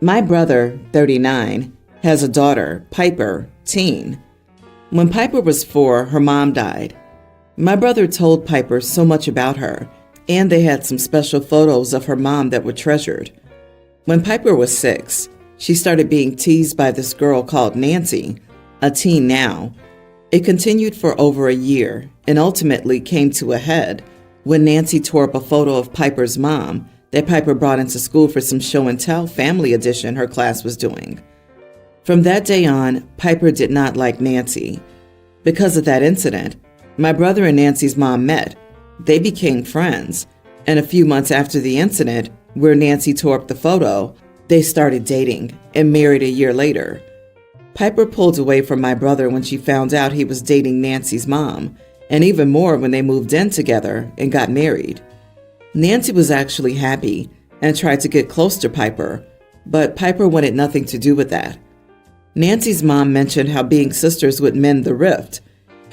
My brother, 39, has a daughter, Piper, teen. When Piper was 4, her mom died. My brother told Piper so much about her, and they had some special photos of her mom that were treasured. When Piper was 6, she started being teased by this girl called Nancy, a teen now. It continued for over a year and ultimately came to a head when Nancy tore up a photo of Piper's mom that Piper brought into school for some show and tell family edition her class was doing. From that day on, Piper did not like Nancy. Because of that incident, my brother and Nancy's mom met. They became friends, and a few months after the incident, where Nancy tore up the photo, they started dating and married a year later. Piper pulled away from my brother when she found out he was dating Nancy's mom, and even more when they moved in together and got married. Nancy was actually happy and tried to get close to Piper, but Piper wanted nothing to do with that. Nancy's mom mentioned how being sisters would mend the rift,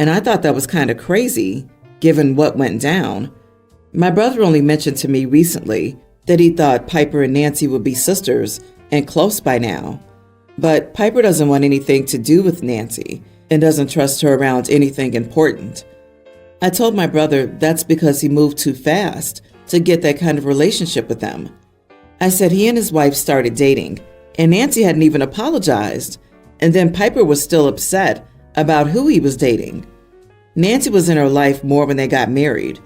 and I thought that was kind of crazy, given what went down. My brother only mentioned to me recently that he thought Piper and Nancy would be sisters and close by now. But Piper doesn't want anything to do with Nancy and doesn't trust her around anything important. I told my brother that's because he moved too fast to get that kind of relationship with them. I said he and his wife started dating, and Nancy hadn't even apologized, and then Piper was still upset about who he was dating. Nancy was in her life more when they got married.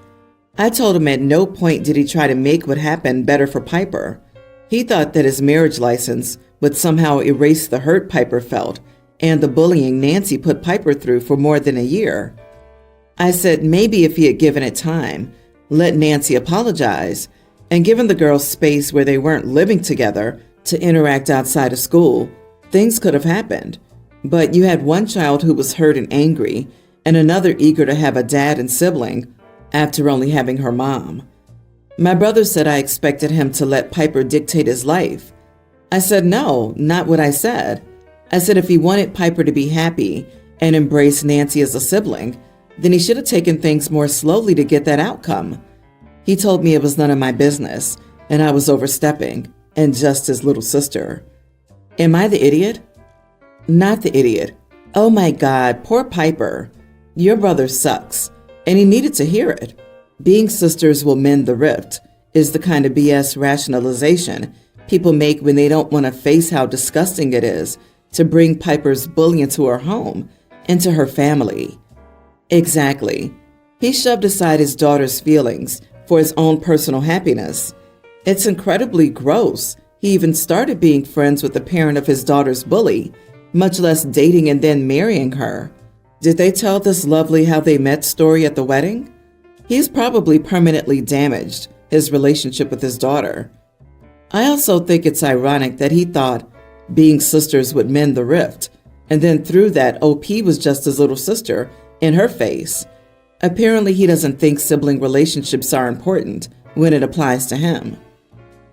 I told him at no point did he try to make what happened better for Piper. He thought that his marriage license would somehow erase the hurt Piper felt and the bullying Nancy put Piper through for more than a year. I said maybe if he had given it time, let Nancy apologize, and given the girls space where they weren't living together to interact outside of school, things could have happened. But you had one child who was hurt and angry, and another eager to have a dad and sibling after only having her mom. My brother said I expected him to let Piper dictate his life. I said no, not what I said. I said if he wanted Piper to be happy and embrace Nancy as a sibling, then he should have taken things more slowly to get that outcome. He told me it was none of my business, and I was overstepping, and just his little sister. Am I the idiot? Not the idiot. Oh my God, poor Piper. Your brother sucks, and he needed to hear it. Being sisters will mend the rift is the kind of BS rationalization people make when they don't want to face how disgusting it is to bring Piper's bully into her home, into her family. Exactly. He shoved aside his daughter's feelings for his own personal happiness. It's incredibly gross. He even started being friends with the parent of his daughter's bully, much less dating and then marrying her. Did they tell this lovely how they met story at the wedding? He's probably permanently damaged his relationship with his daughter. I also think it's ironic that he thought being sisters would mend the rift, and then through that, OP was just his little sister in her face. Apparently, he doesn't think sibling relationships are important when it applies to him.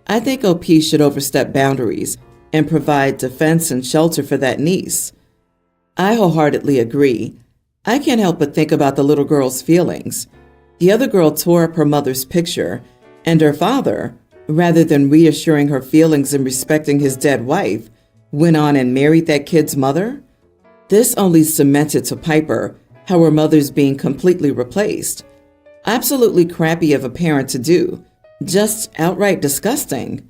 I think OP should overstep boundaries and provide defense and shelter for that niece. I wholeheartedly agree. I can't help but think about the little girl's feelings. The other girl tore up her mother's picture, and her father, rather than reassuring her feelings and respecting his dead wife, went on and married that kid's mother. This only cemented to Piper how her mother's being completely replaced. Absolutely crappy of a parent to do. Just outright disgusting.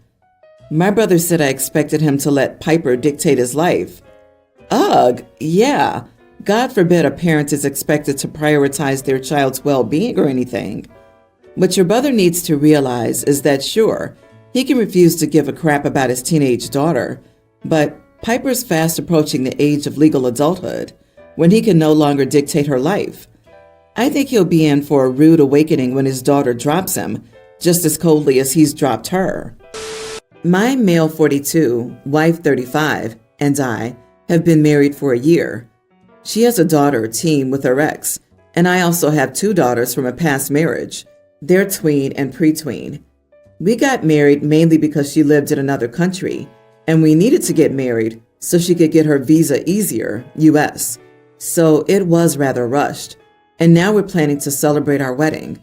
My brother said I expected him to let Piper dictate his life. Ugh, yeah. God forbid a parent is expected to prioritize their child's well-being or anything. What your brother needs to realize is that sure, he can refuse to give a crap about his teenage daughter, but Piper's fast approaching the age of legal adulthood when he can no longer dictate her life. I think he'll be in for a rude awakening when his daughter drops him, just as coldly as he's dropped her. My male 42, wife 35, and I have been married for a year. She has a daughter, teen, with her ex, and I also have 2 daughters from a past marriage. They're tween and pre-tween. We got married mainly because she lived in another country, and we needed to get married so she could get her visa easier, U.S. So it was rather rushed, and now we're planning to celebrate our wedding.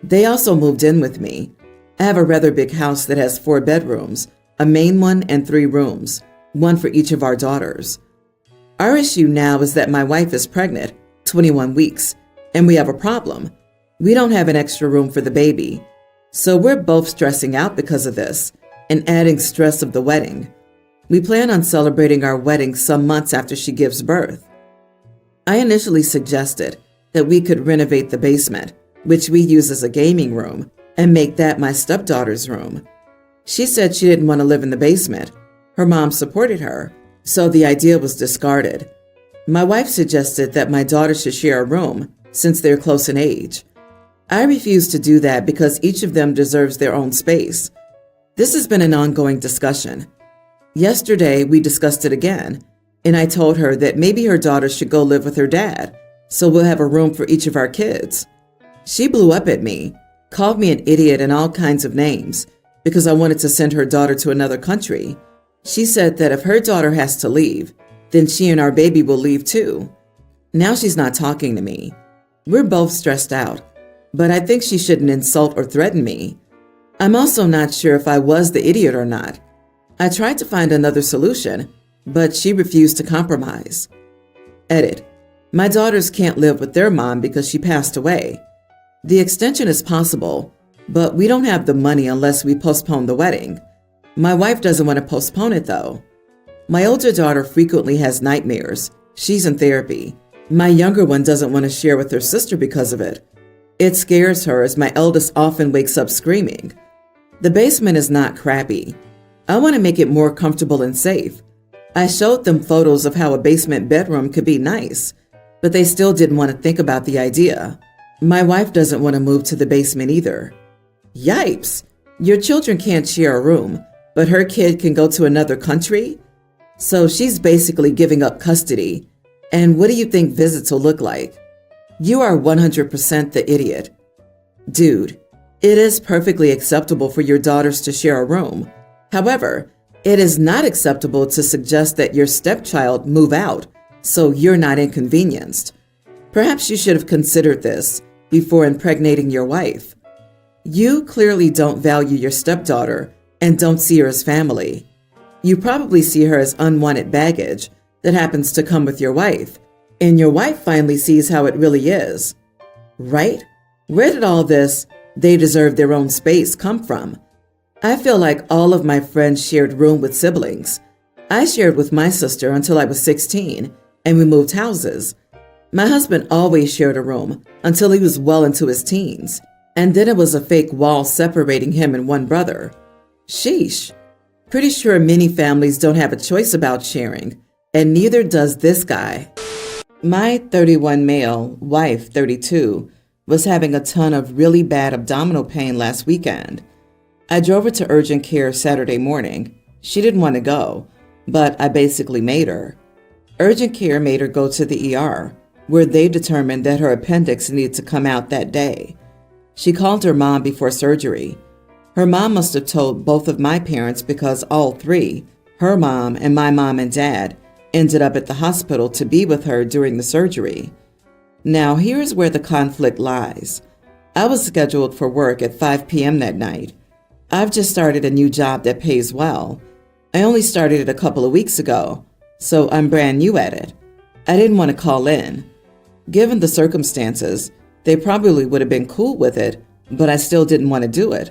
They also moved in with me. I have a rather big house that has 4 bedrooms, a main one and 3 rooms, one for each of our daughters. Our issue now is that my wife is pregnant, 21 weeks, and we have a problem. We don't have an extra room for the baby. So we're both stressing out because of this and adding stress of the wedding. We plan on celebrating our wedding some months after she gives birth. I initially suggested that we could renovate the basement, which we use as a gaming room, and make that my stepdaughter's room. She said she didn't want to live in the basement. Her mom supported her, so the idea was discarded. My wife suggested that my daughter should share a room since they're close in age. I refused to do that because each of them deserves their own space. This has been an ongoing discussion. Yesterday, we discussed it again, and I told her that maybe her daughter should go live with her dad, so we'll have a room for each of our kids. She blew up at me, called me an idiot and all kinds of names because I wanted to send her daughter to another country. She said that if her daughter has to leave, then she and our baby will leave too. Now she's not talking to me. We're both stressed out, but I think she shouldn't insult or threaten me. I'm also not sure if I was the idiot or not. I tried to find another solution, but she refused to compromise. Edit. My daughters can't live with their mom because she passed away. The extension is possible, but we don't have the money unless we postpone the wedding. My wife doesn't want to postpone it though. My older daughter frequently has nightmares. She's in therapy. My younger one doesn't want to share with her sister because of it. It scares her as my eldest often wakes up screaming. The basement is not crappy. I want to make it more comfortable and safe. I showed them photos of how a basement bedroom could be nice, but they still didn't want to think about the idea. My wife doesn't want to move to the basement either. Yipes! Your children can't share a room, but her kid can go to another country? So she's basically giving up custody. And what do you think visits will look like? You are 100% the idiot. Dude, it is perfectly acceptable for your daughters to share a room. However, it is not acceptable to suggest that your stepchild move out so you're not inconvenienced. Perhaps you should have considered this before impregnating your wife. You clearly don't value your stepdaughter and don't see her as family. You probably see her as unwanted baggage that happens to come with your wife, and your wife finally sees how it really is. Right? Where did all this, they deserve their own space, come from? I feel like all of my friends shared room with siblings. I shared with my sister until I was 16, and we moved houses. My husband always shared a room until he was well into his teens, and then it was a fake wall separating him and one brother. Sheesh. Pretty sure many families don't have a choice about sharing, and neither does this guy. My 31 male, wife 32, was having a ton of really bad abdominal pain last weekend. I drove her to urgent care Saturday morning. She didn't want to go, but I basically made her. Urgent care made her go to the ER, where they determined that her appendix needed to come out that day. She called her mom before surgery. Her mom must have told both of my parents because all three, her mom and my mom and dad, ended up at the hospital to be with her during the surgery. Now here's where the conflict lies. I was scheduled for work at 5 p.m. that night. I've just started a new job that pays well. I only started it a couple of weeks ago, so I'm brand new at it. I didn't want to call in. Given the circumstances, they probably would have been cool with it, but I still didn't want to do it.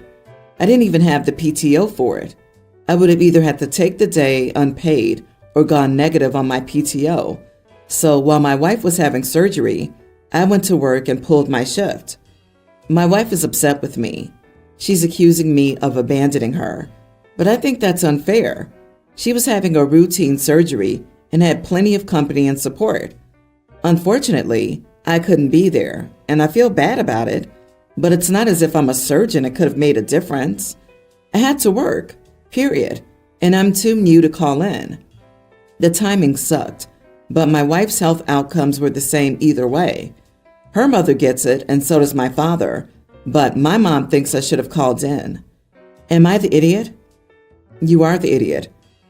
I didn't even have the PTO for it. I would have either had to take the day unpaid or gone negative on my PTO. So while my wife was having surgery, I went to work and pulled my shift. My wife is upset with me. She's accusing me of abandoning her, but I think that's unfair. She was having a routine surgery and had plenty of company and support. Unfortunately, I couldn't be there, and I feel bad about it, but it's not as if I'm a surgeon and could have made a difference. I had to work, period, and I'm too new to call in. The timing sucked, but my wife's health outcomes were the same either way. Her mother gets it, and so does my father, but my mom thinks I should have called in. Am I the idiot? You are the idiot.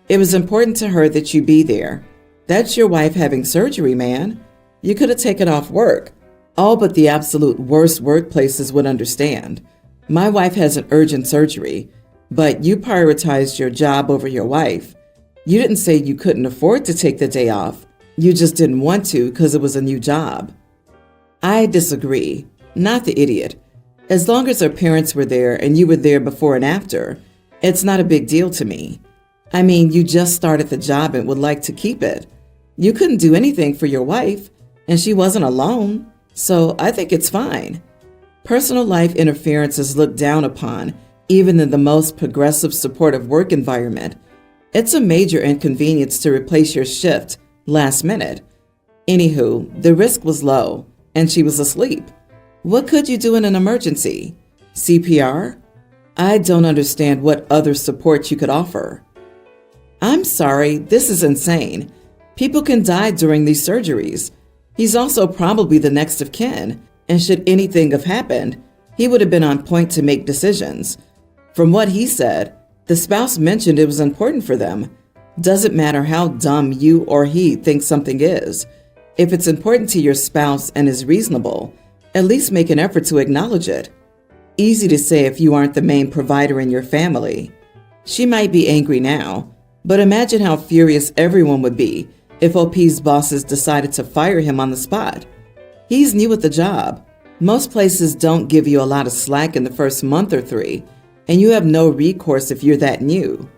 It was important to her that you be there. That's your wife having surgery, man. You could have taken off work. All but the absolute worst workplaces would understand. My wife has an urgent surgery. but you prioritized your job over your wife. You didn't say you couldn't afford to take the day off. You just didn't want to because it was a new job. I disagree. Not the idiot. As long as her parents were there and you were there before and after, it's not a big deal to me. I mean, you just started the job and would like to keep it. You couldn't do anything for your wife, and she wasn't alone, so I think it's fine. Personal life interference is looked down upon, even in the most progressive supportive work environment. It's a major inconvenience to replace your shift last minute. Anywho, the risk was low, and she was asleep. What could you do in an emergency? CPR? I don't understand what other support you could offer. I'm sorry, this is insane. People can die during these surgeries. He's also probably the next of kin, and should anything have happened, he would have been on point to make decisions. From what he said, the spouse mentioned it was important for them. Doesn't matter how dumb you or he thinks something is. If it's important to your spouse and is reasonable, at least make an effort to acknowledge it. Easy to say if you aren't the main provider in your family. She might be angry now, but imagine how furious everyone would be if OP's bosses decided to fire him on the spot. He's new at the job. Most places don't give you a lot of slack in the first month or 3, and you have no recourse if you're that new.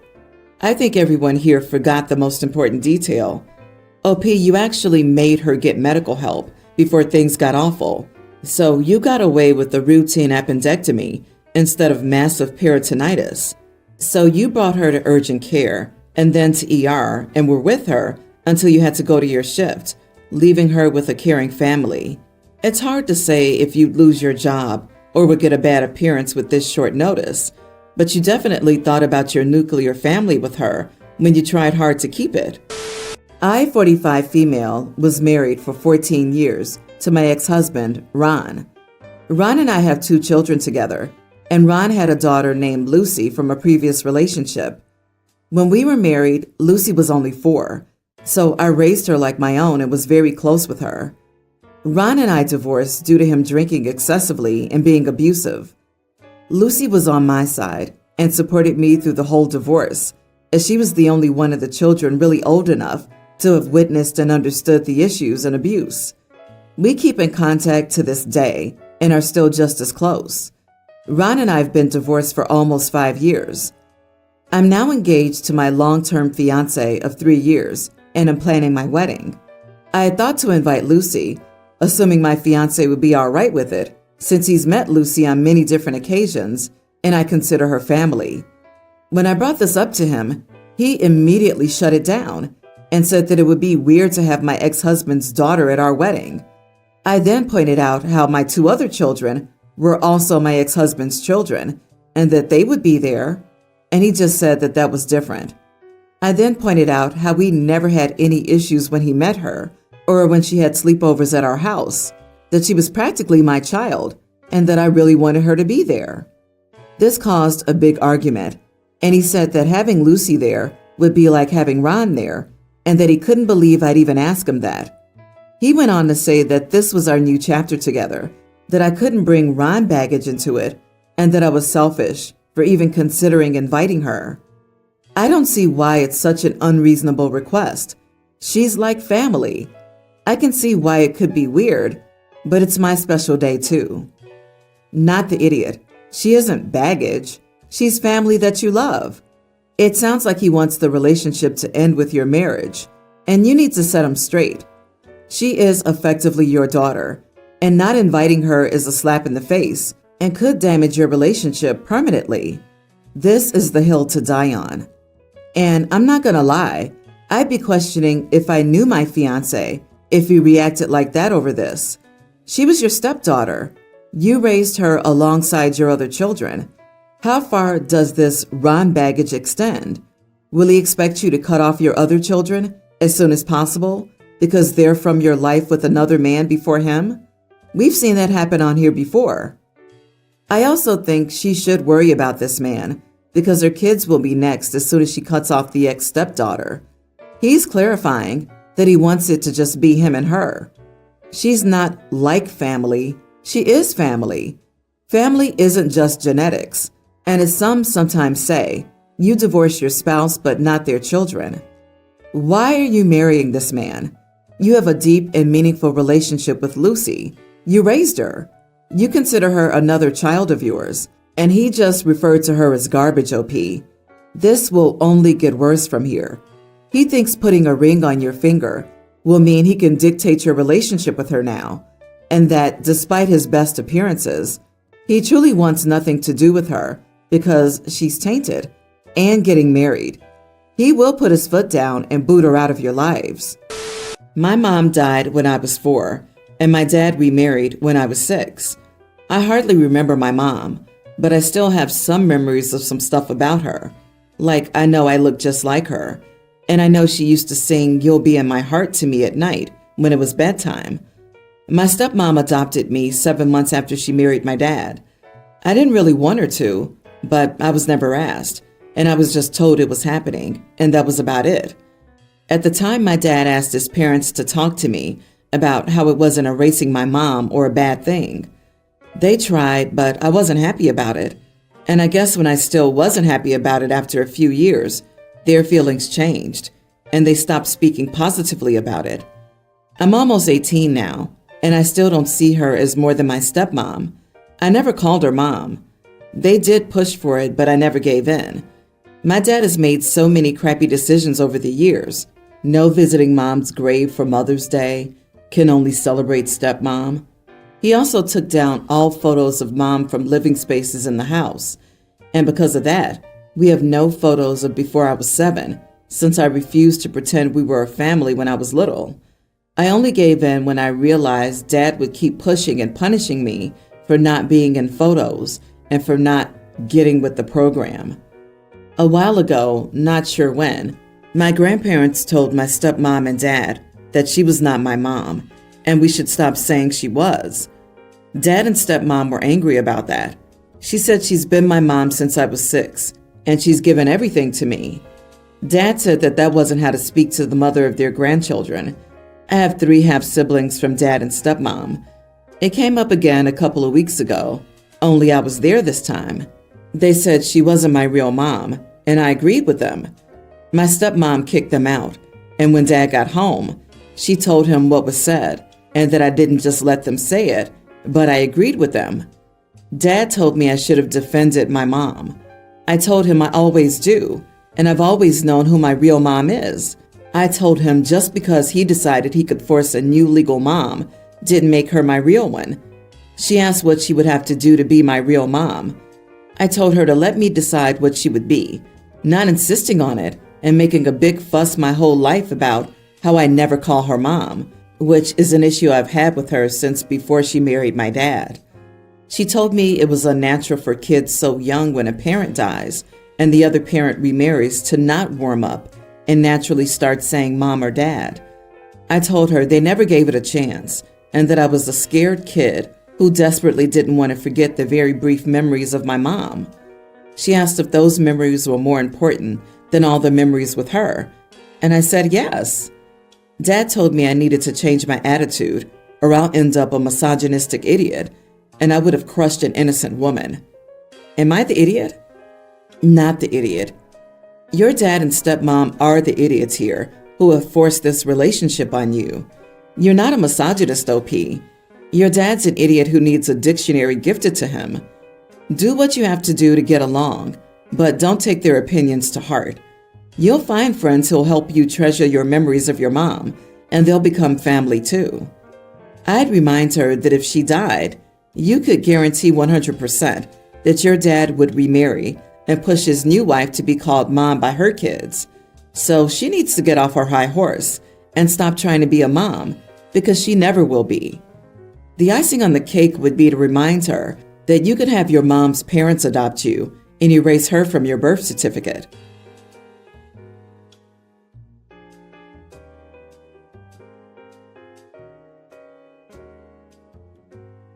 I think everyone here forgot the most important detail. OP, you actually made her get medical help before things got awful. So you got away with the routine appendectomy instead of massive peritonitis. So you brought her to urgent care and then to ER and were with her until you had to go to your shift, leaving her with a caring family. It's hard to say if you'd lose your job or would get a bad appearance with this short notice, but you definitely thought about your nuclear family with her when you tried hard to keep it. I, 45 female, was married for 14 years to my ex-husband, Ron. Ron and I have 2 children together, and Ron had a daughter named Lucy from a previous relationship. When we were married, Lucy was only 4, so I raised her like my own and was very close with her. Ron and I divorced due to him drinking excessively and being abusive. Lucy was on my side and supported me through the whole divorce, as she was the only one of the children really old enough to have witnessed and understood the issues and abuse. We keep in contact to this day and are still just as close. Ron and I have been divorced for almost 5 years. I'm now engaged to my long-term fiancé of 3 years and am planning my wedding. I had thought to invite Lucy, assuming my fiancé would be all right with it, since he's met Lucy on many different occasions and I consider her family. When I brought this up to him, he immediately shut it down and said that it would be weird to have my ex-husband's daughter at our wedding. I then pointed out how my 2 other children were also my ex-husband's children and that they would be there, and he just said that that was different. I then pointed out how we never had any issues when he met her or when she had sleepovers at our house, that she was practically my child and that I really wanted her to be there. This caused a big argument, and he said that having Lucy there would be like having Ron there and that he couldn't believe I'd even ask him that. He went on to say that this was our new chapter together, that I couldn't bring Ron baggage into it, and that I was selfish for even considering inviting her. I don't see why it's such an unreasonable request. She's like family. I can see why it could be weird, but it's my special day too. Not the idiot. She isn't baggage. She's family that you love. It sounds like he wants the relationship to end with your marriage, and you need to set him straight. She is effectively your daughter, and not inviting her is a slap in the face and could damage your relationship permanently. This is the hill to die on. And I'm not gonna lie, I'd be questioning if I knew my fiancé if he reacted like that over this. She was your stepdaughter. You raised her alongside your other children. How far does this Ron baggage extend? Will he expect you to cut off your other children as soon as possible because they're from your life with another man before him? We've seen that happen on here before. I also think she should worry about this man because her kids will be next as soon as she cuts off the ex-stepdaughter. He's clarifying that he wants it to just be him and her. She's not like family. She is family. Family isn't just genetics. And as some sometimes say, you divorce your spouse but not their children. Why are you marrying this man? You have a deep and meaningful relationship with Lucy. You raised her. You consider her another child of yours, and he just referred to her as garbage, OP. This will only get worse from here. He thinks putting a ring on your finger will mean he can dictate your relationship with her now, and that despite his best appearances, he truly wants nothing to do with her because she's tainted and getting married. He will put his foot down and boot her out of your lives. My mom died when I was 4, and my dad remarried when I was 6. I hardly remember my mom, but I still have some memories of some stuff about her. Like, I know I look just like her, and I know she used to sing "You'll Be in My Heart" to me at night when it was bedtime. My stepmom adopted me 7 months after she married my dad. I didn't really want her to, but I was never asked, and I was just told it was happening, and that was about it. At the time, my dad asked his parents to talk to me about how it wasn't erasing my mom or a bad thing. They tried, but I wasn't happy about it. And I guess when I still wasn't happy about it after a few years, their feelings changed, and they stopped speaking positively about it. I'm almost 18 now, and I still don't see her as more than my stepmom. I never called her mom. They did push for it, but I never gave in. My dad has made so many crappy decisions over the years. No visiting mom's grave for Mother's Day, can only celebrate stepmom. He also took down all photos of mom from living spaces in the house. And because of that, we have no photos of before I was 7, since I refused to pretend we were a family when I was little. I only gave in when I realized Dad would keep pushing and punishing me for not being in photos and for not getting with the program. A while ago, not sure when, my grandparents told my stepmom and dad that she was not my mom, and we should stop saying she was. Dad and stepmom were angry about that. She said she's been my mom since I was 6, and she's given everything to me. Dad said that wasn't how to speak to the mother of their grandchildren. I have 3 half-siblings from dad and stepmom. It came up again a couple of weeks ago, only I was there this time. They said she wasn't my real mom, and I agreed with them. My stepmom kicked them out, and when Dad got home, she told him what was said, and that I didn't just let them say it, but I agreed with them. Dad told me I should have defended my mom. I told him I always do, and I've always known who my real mom is. I told him just because he decided he could force a new legal mom didn't make her my real one. She asked what she would have to do to be my real mom. I told her to let me decide what she would be, not insisting on it and making a big fuss my whole life about how I never call her mom, which is an issue I've had with her since before she married my dad. She told me it was unnatural for kids so young when a parent dies and the other parent remarries to not warm up and naturally start saying mom or dad. I told her they never gave it a chance and that I was a scared kid who desperately didn't want to forget the very brief memories of my mom. She asked if those memories were more important than all the memories with her, and I said yes. Dad told me I needed to change my attitude or I'll end up a misogynistic idiot, and I would have crushed an innocent woman. Am I the idiot? Not the idiot. Your dad and stepmom are the idiots here who have forced this relationship on you. You're not a misogynist, OP. Your dad's an idiot who needs a dictionary gifted to him. Do what you have to do to get along, but don't take their opinions to heart. You'll find friends who'll help you treasure your memories of your mom, and they'll become family too. I'd remind her that if she died, you could guarantee 100% that your dad would remarry and push his new wife to be called mom by her kids. So she needs to get off her high horse and stop trying to be a mom, because she never will be. The icing on the cake would be to remind her that you could have your mom's parents adopt you and erase her from your birth certificate.